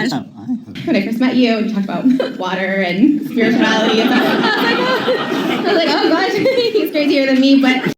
gosh. Yeah, When I first met you, we talked about water and spirituality. And I was like, oh gosh, he's crazier than me. But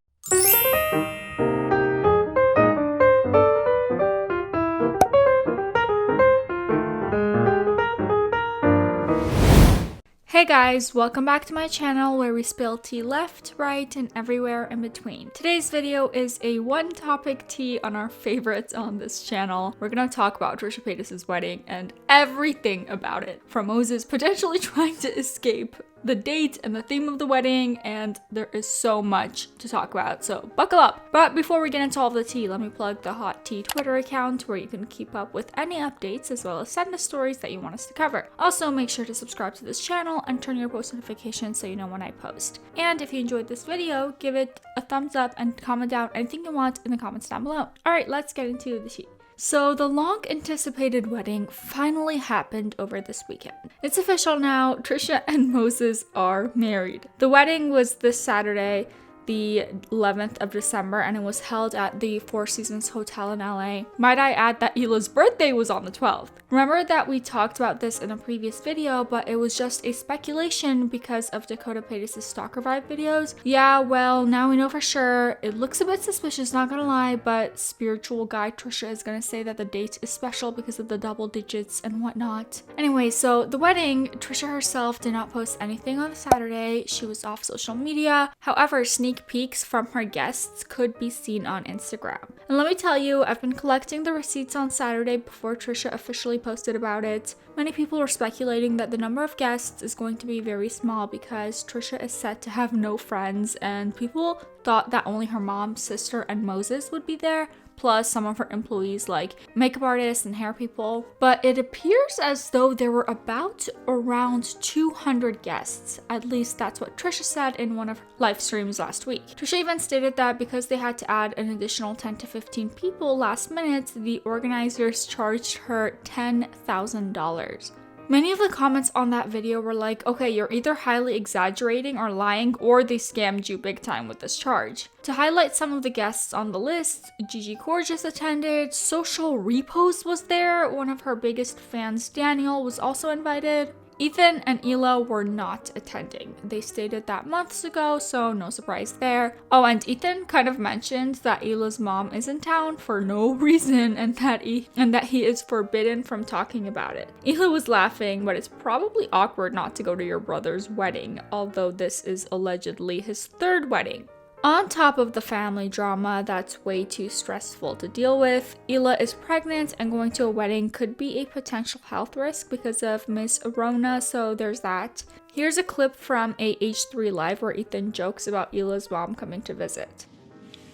Hey guys, welcome back to my channel where we spill tea left, right, and everywhere in between. Today's video is a one-topic tea on our favorites on this channel. We're gonna talk about Trisha Paytas' wedding and everything about it, from Moses potentially trying to escape the date and the theme of the wedding, and there is so much to talk about, so buckle up. But before we get into all of the tea, let me plug the Hot Tea Twitter account where you can keep up with any updates as well as send us stories that you want us to cover. Also, make sure to subscribe to this channel and turn your post notifications so you know when I post. And if you enjoyed this video, give it a thumbs up and comment down anything you want in the comments down below. Alright, let's get into the tea. So the long-anticipated wedding finally happened over this weekend. It's official now, Trisha and Moses are married. The wedding was this Saturday, the 11th of December, and it was held at the Four Seasons Hotel in LA. Might I add that Hila's birthday was on the 12th. Remember that we talked about this in a previous video, but it was just a speculation because of Dakota Paytas' Stalker Vibe videos. Yeah, well, now we know for sure. It looks a bit suspicious, not gonna lie, but spiritual guide Trisha is gonna say that the date is special because of the double digits and whatnot. Anyway, so the wedding, Trisha herself did not post anything on Saturday. She was off social media. However, sneak peeks from her guests could be seen on Instagram. And let me tell you, I've been collecting the receipts on Saturday before Trisha officially posted about it. Many people were speculating that the number of guests is going to be very small because Trisha is set to have no friends, and people thought that only her mom, sister, and Moses would be there, plus some of her employees like makeup artists and hair people. But it appears as though there were about around 200 guests. At least that's what Trisha said in one of her live streams last week. Trisha even stated that because they had to add an additional 10 to 15 people last minute, the organizers charged her $10,000. Many of the comments on that video were like, okay, you're either highly exaggerating or lying, or they scammed you big time with this charge. To highlight some of the guests on the list, Gigi Gorgeous attended, Social Repost was there, one of her biggest fans, Daniel, was also invited. Ethan and Hila were not attending. They stated that months ago, so no surprise there. Oh, and Ethan kind of mentioned that Hila's mom is in town for no reason and that he is forbidden from talking about it. Hila was laughing, but it's probably awkward not to go to your brother's wedding, although this is allegedly his third wedding. On top of the family drama that's way too stressful to deal with, Hila is pregnant, and going to a wedding could be a potential health risk because of Miss Rona, so there's that. Here's a clip from a H3 Live where Ethan jokes about Hila's mom coming to visit.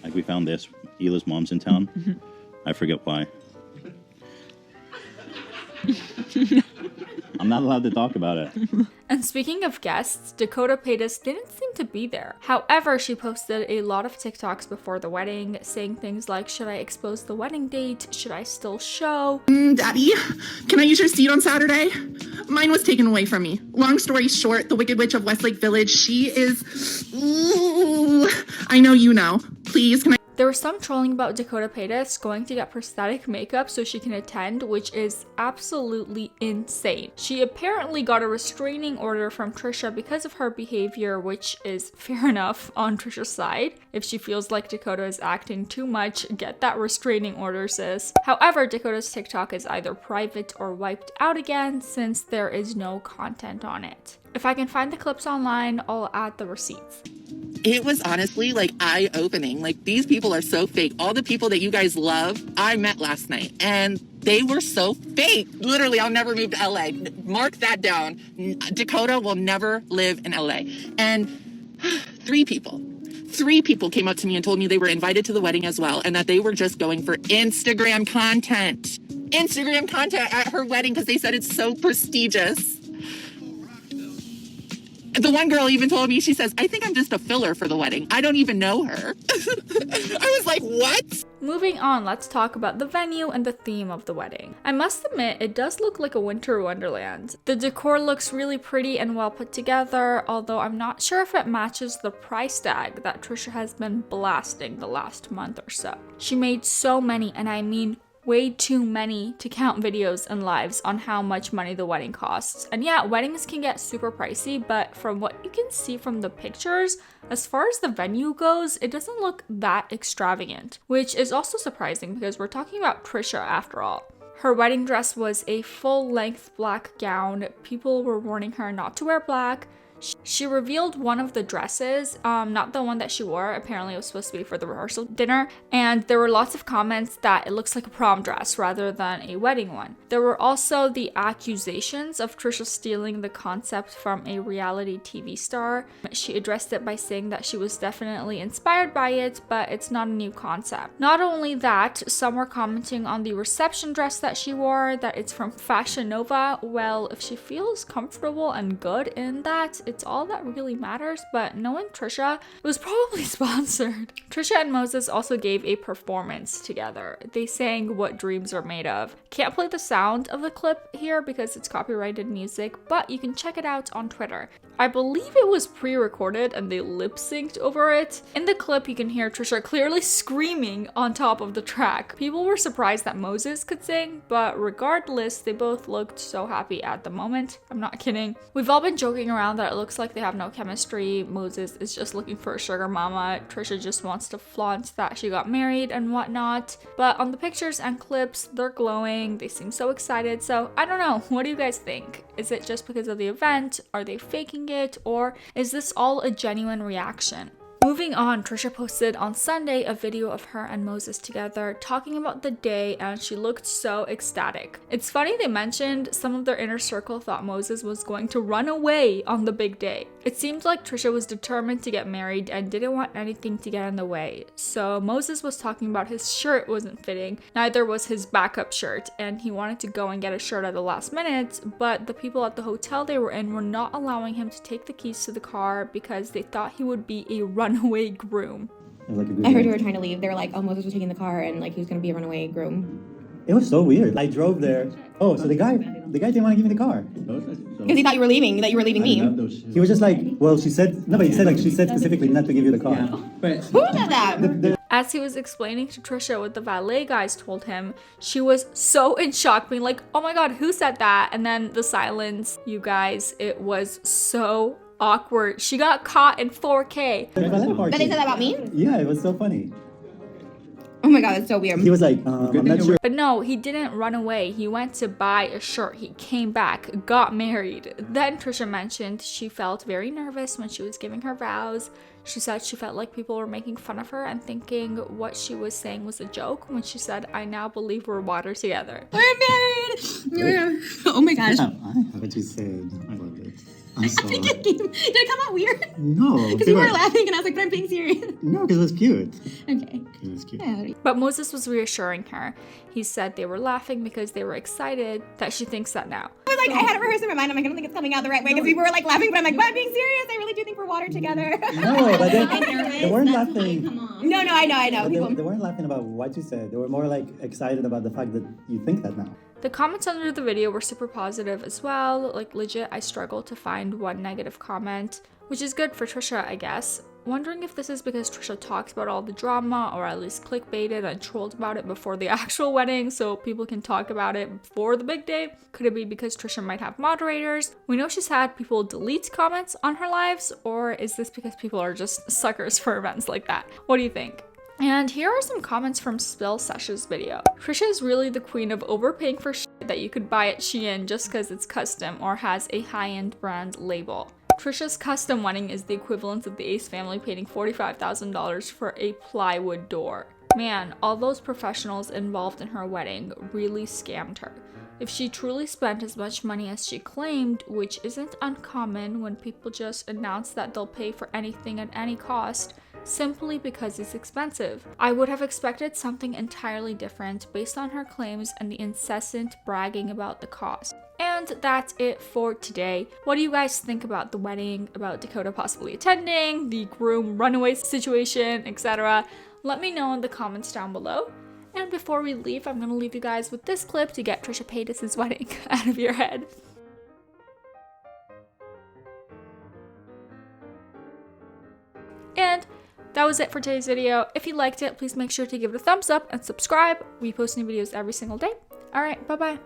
like we found this. Hila's mom's in town. I forget why. I'm not allowed to talk about it. And speaking of guests, Dakota Paytas didn't seem to be there. However, she posted a lot of TikToks before the wedding, saying things like, should I expose the wedding date? Should I still show? Daddy, can I use your seat on Saturday? Mine was taken away from me. Long story short, the Wicked Witch of Westlake Village, she is... Ooh, I know you know. Please, can I... There was some trolling about Dakota Paytas going to get prosthetic makeup so she can attend, which is absolutely insane. She apparently got a restraining order from Trisha because of her behavior, which is fair enough on Trisha's side. If she feels like Dakota is acting too much, get that restraining order, sis. However, Dakota's TikTok is either private or wiped out again since there is no content on it. If I can find the clips online, I'll add the receipts. It was honestly like eye-opening. Like, these people are so fake. All the people that you guys love, I met last night, and they were so fake. Literally, I'll never move to LA. Mark that down. Dakota will never live in LA. And three people came up to me and told me they were invited to the wedding as well, and that they were just going for Instagram content. Instagram content at her wedding because they said it's so prestigious. The one girl even told me, she says, I think I'm just a filler for the wedding. I don't even know her. I was like, what? Moving on, let's talk about the venue and the theme of the wedding. I must admit, it does look like a winter wonderland. The decor looks really pretty and well put together, although I'm not sure if it matches the price tag that Trisha has been blasting the last month or so. She made so many, and I mean way too many to count videos and lives on how much money the wedding costs. And yeah, weddings can get super pricey, but from what you can see from the pictures, as far as the venue goes, it doesn't look that extravagant, which is also surprising because we're talking about Trisha after all. Her wedding dress was a full-length black gown. People were warning her not to wear black. She revealed one of the dresses, not the one that she wore. Apparently it was supposed to be for the rehearsal dinner. And there were lots of comments that it looks like a prom dress rather than a wedding one. There were also the accusations of Trisha stealing the concept from a reality TV star. She addressed it by saying that she was definitely inspired by it, but it's not a new concept. Not only that, some were commenting on the reception dress that she wore, that it's from Fashion Nova. Well, if she feels comfortable and good in that, it's all that really matters, but knowing Trisha, it was probably sponsored. Trisha and Moses also gave a performance together. They sang What Dreams Are Made Of. Can't play the sound of the clip here because it's copyrighted music, but you can check it out on Twitter. I believe it was pre-recorded and they lip-synced over it. In the clip, you can hear Trisha clearly screaming on top of the track. People were surprised that Moses could sing, but regardless, they both looked so happy at the moment. I'm not kidding. We've all been joking around that it looks like they have no chemistry. Moses is just looking for a sugar mama. Trisha just wants to flaunt that she got married and whatnot. But on the pictures and clips, they're glowing. They seem so excited. So I don't know. What do you guys think? Is it just because of the event? Are they faking it? Or is this all a genuine reaction? Moving on, Trisha posted on Sunday a video of her and Moses together talking about the day, and she looked so ecstatic. It's funny they mentioned some of their inner circle thought Moses was going to run away on the big day. It seemed like Trisha was determined to get married and didn't want anything to get in the way. So Moses was talking about his shirt wasn't fitting, neither was his backup shirt, and he wanted to go and get a shirt at the last minute, but the people at the hotel they were in were not allowing him to take the keys to the car because they thought he would be a runaway groom. I heard you were trying to leave. They were like, oh, Moses was taking the car and like he was gonna be a runaway groom. It was so weird. I drove there. Oh, so the guy didn't want to give me the car. Because he thought you were leaving, that you were leaving me. He was just like, well, she said she said specifically not to give you the car. Who said that? As he was explaining to Trisha what the valet guys told him, she was so in shock, being like, oh my god, who said that? And then the silence, you guys, it was so awkward. She got caught in 4K. But they said that about me? Yeah, it was so funny. Oh my god, that's so weird. He was like, I'm not sure. But no, he didn't run away. He went to buy a shirt. He came back, got married. Then Trisha mentioned she felt very nervous when she was giving her vows. She said she felt like people were making fun of her and thinking what she was saying was a joke when she said, I now believe we're water together. We're married! Oh my gosh. I have what you said. I love it. I'm sorry. Did it come out weird? No. Because you were laughing and I was like, but I'm being serious. No, because it was cute. Okay. It was cute. Yeah. But Moses was reassuring her. He said they were laughing because they were excited that she thinks that now. I was like, I had it rehearsed in my mind. I'm like, I don't think it's coming out the right way because people were like laughing, but I'm like, but I'm being serious. I really do think we're water together. No, but they weren't laughing. No, I know. They weren't laughing about what you said. They were more like excited about the fact that you think that now. The comments under the video were super positive as well. Like legit, I struggled to find one negative comment, which is good for Trisha, I guess. Wondering if this is because Trisha talked about all the drama or at least clickbaited and trolled about it before the actual wedding so people can talk about it before the big day. Could it be because Trisha might have moderators? We know she's had people delete comments on her lives, or is this because people are just suckers for events like that? What do you think? And here are some comments from Spill Sesh's video. Trisha is really the queen of overpaying for shit that you could buy at Shein just because it's custom or has a high-end brand label. Trisha's custom wedding is the equivalent of the Ace family paying $45,000 for a plywood door. Man, all those professionals involved in her wedding really scammed her. If she truly spent as much money as she claimed, which isn't uncommon when people just announce that they'll pay for anything at any cost, simply because it's expensive. I would have expected something entirely different based on her claims and the incessant bragging about the cost. And that's it for today. What do you guys think about the wedding, about Dakota possibly attending, the groom runaway situation, etc.? Let me know in the comments down below. And before we leave, I'm gonna leave you guys with this clip to get Trisha Paytas' wedding out of your head. And That was it for today's video. If you liked it, please make sure to give it a thumbs up and subscribe. We post new videos every single day. All right, bye-bye.